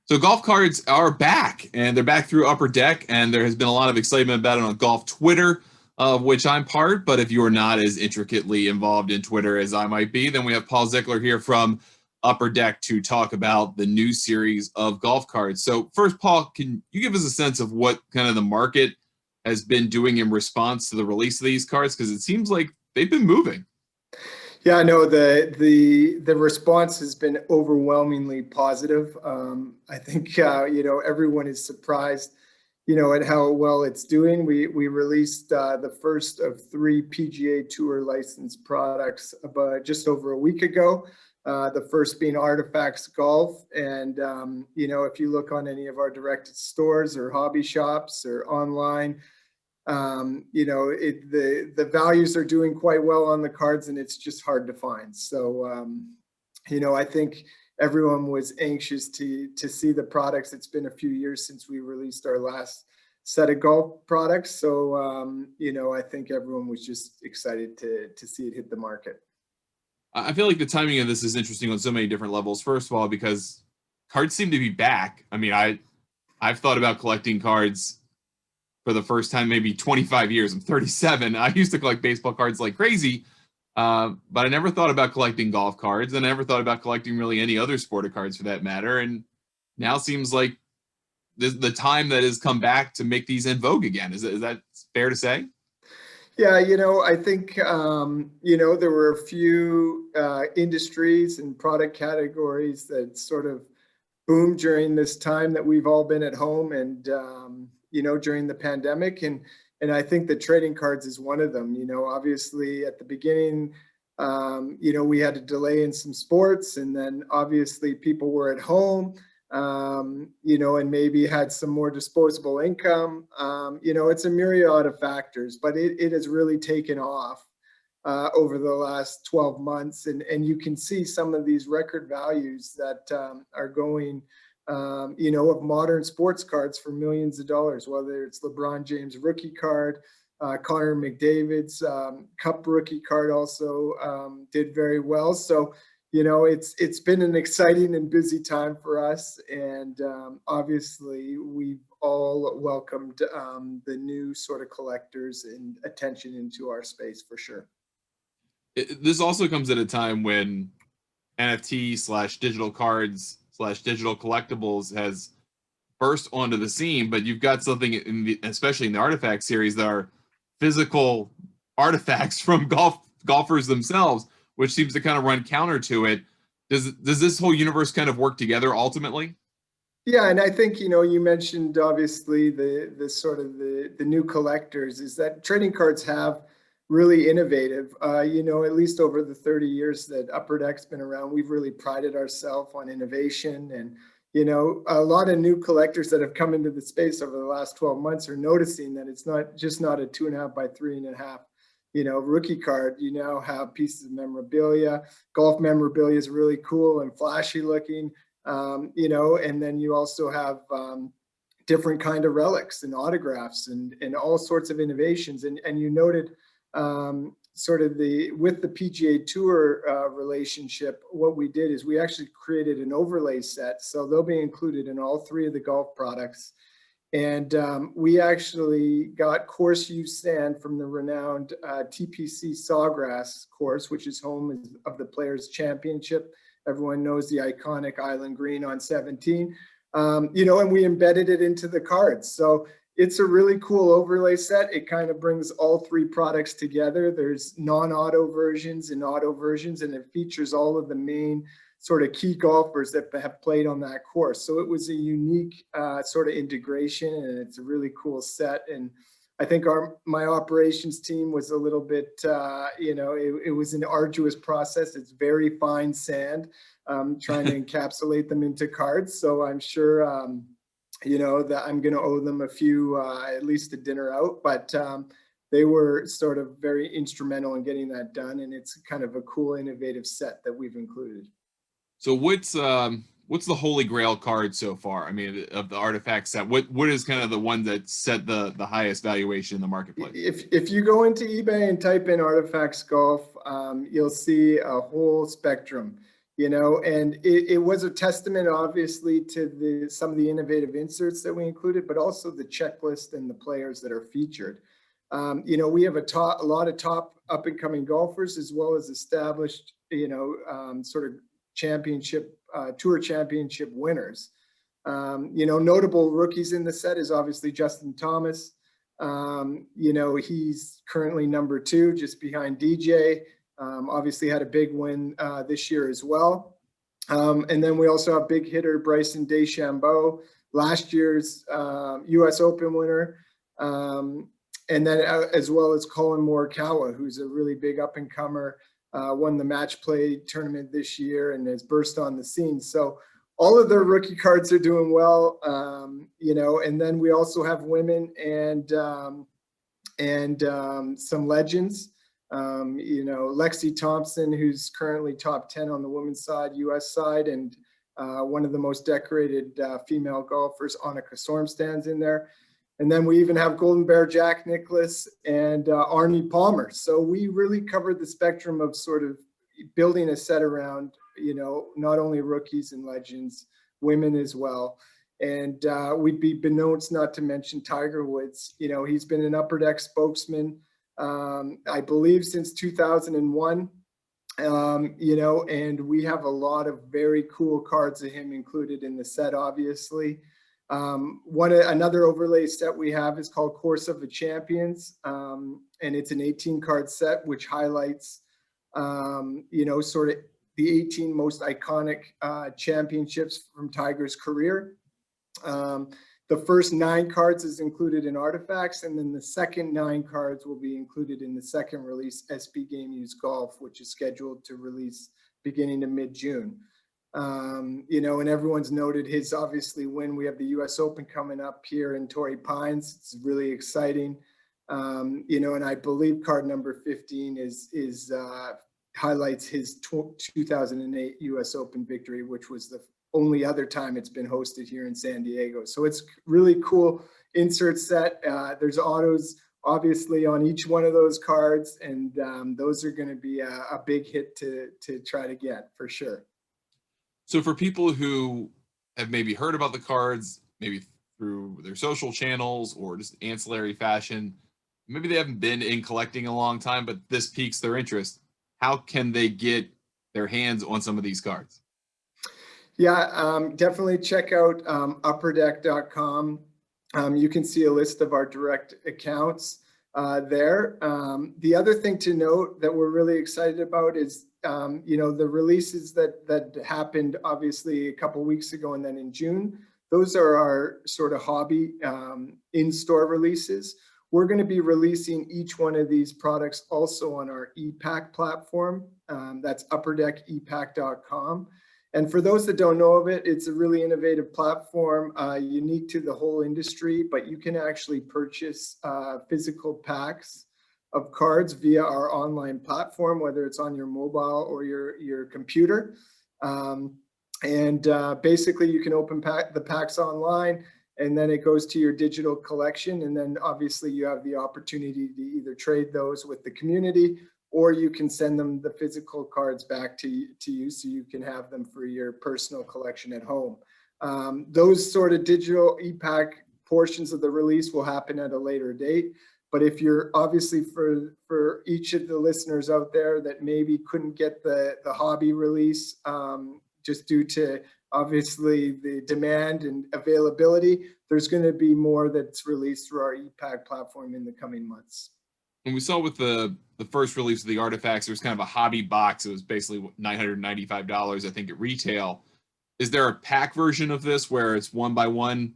So golf cards are back, and they're back through Upper Deck, and there has been a lot of excitement about it on golf Twitter, of which I'm part. But if you are not as intricately involved in Twitter as I might be, then we have Paul Zickler here from Upper Deck to talk about the new series of golf cards. So first, Paul, can you give us a sense of what kind of the market has been doing in response to the release of these cards? Because it seems like they've been moving. Yeah, no, the response has been overwhelmingly positive. I think everyone is surprised, at how well it's doing. We released the first of three PGA Tour licensed products about just over a week ago. The first being Artifacts Golf, and if you look on any of our directed stores or hobby shops or online, the values are doing quite well on the cards, and it's just hard to find. So I think everyone was anxious to see the products. It's been a few years since we released our last set of golf products, so I think everyone was just excited to see it hit the market. I feel like the timing of this is interesting on so many different levels. First of all, because cards seem to be back. I mean, I've thought about collecting cards for the first time maybe 25 years. I'm 37. I used to collect baseball cards like crazy, but I never thought about collecting golf cards, and I never thought about collecting really any other sport of cards for that matter. And now seems like the time that has come back to make these in vogue again. Is that fair to say? Yeah, I think, there were a few industries and product categories that sort of boomed during this time that we've all been at home, and during the pandemic, and I think the trading cards is one of them. Obviously at the beginning, we had a delay in some sports, and then obviously people were at home, and maybe had some more disposable income. It's a myriad of factors, but it has really taken off over the last 12 months. And you can see some of these record values that are going, of modern sports cards for millions of dollars, whether it's LeBron James rookie card, Connor McDavid's Cup rookie card also did very well. So, it's been an exciting and busy time for us. And obviously, we've all welcomed the new sort of collectors and attention into our space for sure. This also comes at a time when NFT slash digital cards slash digital collectibles has burst onto the scene, but you've got something especially in the artifact series that are physical artifacts from golfers themselves, which seems to kind of run counter to it. Does this whole universe kind of work together ultimately? Yeah, and I think you mentioned obviously the sort of the new collectors, is that trading cards have really innovative. At least over the 30 years that Upper Deck's been around, we've really prided ourselves on innovation. And a lot of new collectors that have come into the space over the last 12 months are noticing that it's not just not a 2.5 by 3.5 rookie card. You now have pieces of memorabilia. Golf memorabilia is really cool and flashy looking. And then you also have different kind of relics and autographs and all sorts of innovations. And you noted sort of with the PGA Tour relationship, what we did is we actually created an overlay set. So they'll be included in all three of the golf products. And we actually got course use sand from the renowned TPC Sawgrass course, which is home of the Players Championship. Everyone knows the iconic Island Green on 17, and we embedded it into the cards. So it's a really cool overlay set. It kind of brings all three products together. There's non-auto versions and auto versions, and it features all of the main sort of key golfers that have played on that course. So it was a unique sort of integration, and it's a really cool set. And I think my operations team was a little bit, it was an arduous process. It's very fine sand, trying to encapsulate them into cards. So I'm sure, that I'm going to owe them a few, at least a dinner out. But they were sort of very instrumental in getting that done. And it's kind of a cool, innovative set that we've included. So what's the Holy Grail card so far? I mean, of the artifact set, what is kind of the one that set the highest valuation in the marketplace? If you go into eBay and type in Artifacts Golf, you'll see a whole spectrum. you know, and it was a testament, obviously, to some of the innovative inserts that we included, but also the checklist and the players that are featured. You know, we have a lot of top up and coming golfers, as well as established, you know, sort of championship, tour championship winners. You know, notable rookies in the set is obviously Justin Thomas. You know, he's currently number 2, just behind DJ. Obviously had a big win this year as well. And then we also have big hitter Bryson DeChambeau, last year's US Open winner. And then as well as Colin Morikawa, who's a really big up and comer, won the match play tournament this year and has burst on the scene. So all of their rookie cards are doing well, you know, and then we also have women and some legends. You know, Lexi Thompson, who's currently top 10 on the women's side, US side, and one of the most decorated female golfers, Annika Sormstad's in there. And then we even have Golden Bear Jack Nicklaus and Arnie Palmer. So we really covered the spectrum of sort of building a set around, you know, not only rookies and legends, women as well. And we'd be beknownst not to mention Tiger Woods. You know, he's been an Upper Deck spokesman, I believe, since 2001. You know, and we have a lot of very cool cards of him included in the set, obviously. Another overlay set we have is called Course of the Champions, and it's an 18 card set which highlights, you know, sort of the 18 most iconic championships from Tiger's career. The first 9 cards is included in Artifacts, and then the second 9 cards will be included in the second release, SB Game Used Golf, which is scheduled to release beginning to mid-June. You know, and everyone's noted his obviously win. We have the US Open coming up here in Torrey Pines. It's really exciting. You know, and I believe card number 15 highlights his 2008 US Open victory, which was the only other time it's been hosted here in San Diego. So it's really cool insert set. There's autos obviously on each one of those cards, and those are going to be a big hit to try to get for sure. So for people who have maybe heard about the cards, maybe through their social channels or just ancillary fashion, maybe they haven't been in collecting a long time, but this piques their interest. How can they get their hands on some of these cards? Yeah, definitely check out upperdeck.com. You can see a list of our direct accounts there. The other thing to note that we're really excited about is, you know, the releases that happened obviously a couple weeks ago and then in June. Those are our sort of hobby in-store releases. We're going to be releasing each one of these products also on our ePack platform. That's upperdeckepack.com. And for those that don't know of it, it's a really innovative platform, unique to the whole industry, but you can actually purchase physical packs of cards via our online platform, whether it's on your mobile or your computer. Basically you can open the packs online, and then it goes to your digital collection. And then obviously you have the opportunity to either trade those with the community, or you can send them the physical cards back to you so you can have them for your personal collection at home. Those sort of digital ePack portions of the release will happen at a later date. But if you're obviously for each of the listeners out there that maybe couldn't get the hobby release just due to obviously the demand and availability, there's going to be more that's released through our ePack platform in the coming months. And we saw with the first release of the Artifacts, there was kind of a hobby box. It was basically $995, I think, at retail. Is there a pack version of this where it's 1-by-1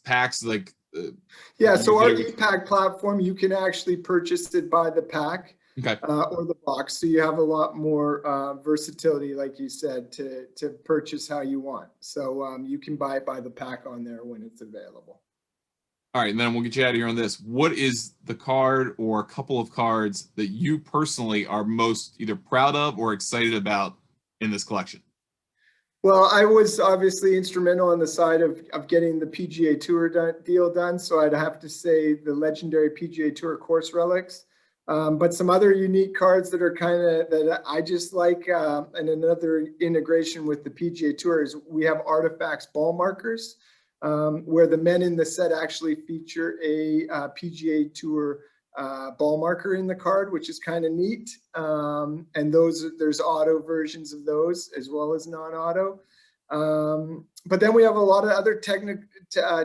packs? Like, yeah, so our ePack platform, you can actually purchase it by the pack, okay, or the box. So you have a lot more versatility, like you said, to purchase how you want. So you can buy it by the pack on there when it's available. All right, and then we'll get you out of here on this. What is the card or a couple of cards that you personally are most either proud of or excited about in this collection? Well, I was obviously instrumental on the side of getting the PGA Tour deal done. So I'd have to say the legendary PGA Tour course relics. But some other unique cards that are kind of that I just like, and another integration with the PGA Tour is we have Artifacts ball markers, where the men in the set actually feature a PGA Tour ball marker in the card, which is kind of neat. And there's auto versions of those as well as non-auto. But then we have a lot of other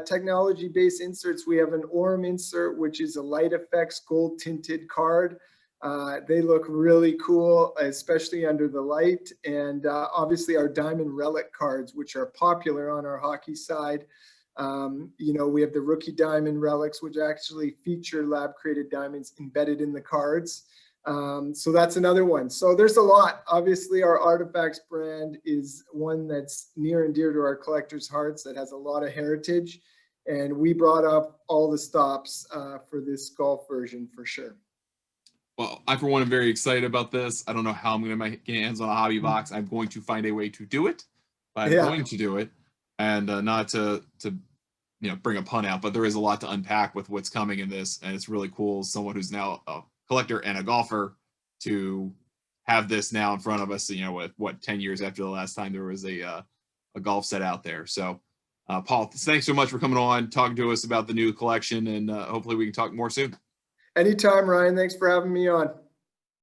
technology-based inserts. We have an Orem insert, which is a light effects gold tinted card. They look really cool, especially under the light. And obviously our diamond relic cards, which are popular on our hockey side. We have the rookie diamond relics, which actually feature lab created diamonds embedded in the cards. So that's another one. So there's a lot. Obviously, our Artifacts brand is one that's near and dear to our collectors' hearts, that has a lot of heritage. And we brought up all the stops for this golf version for sure. Well, I, for one, am very excited about this. I don't know how I'm going to get hands on a hobby box. I'm going to find a way to do it. I'm going to do it. And not to bring a pun out, but there is a lot to unpack with what's coming in this. And it's really cool, someone who's now a collector and a golfer, to have this now in front of us, with what, 10 years after the last time there was a golf set out there. So Paul, thanks so much for coming on, talking to us about the new collection, and hopefully we can talk more soon. Anytime, Ryan. Thanks for having me on.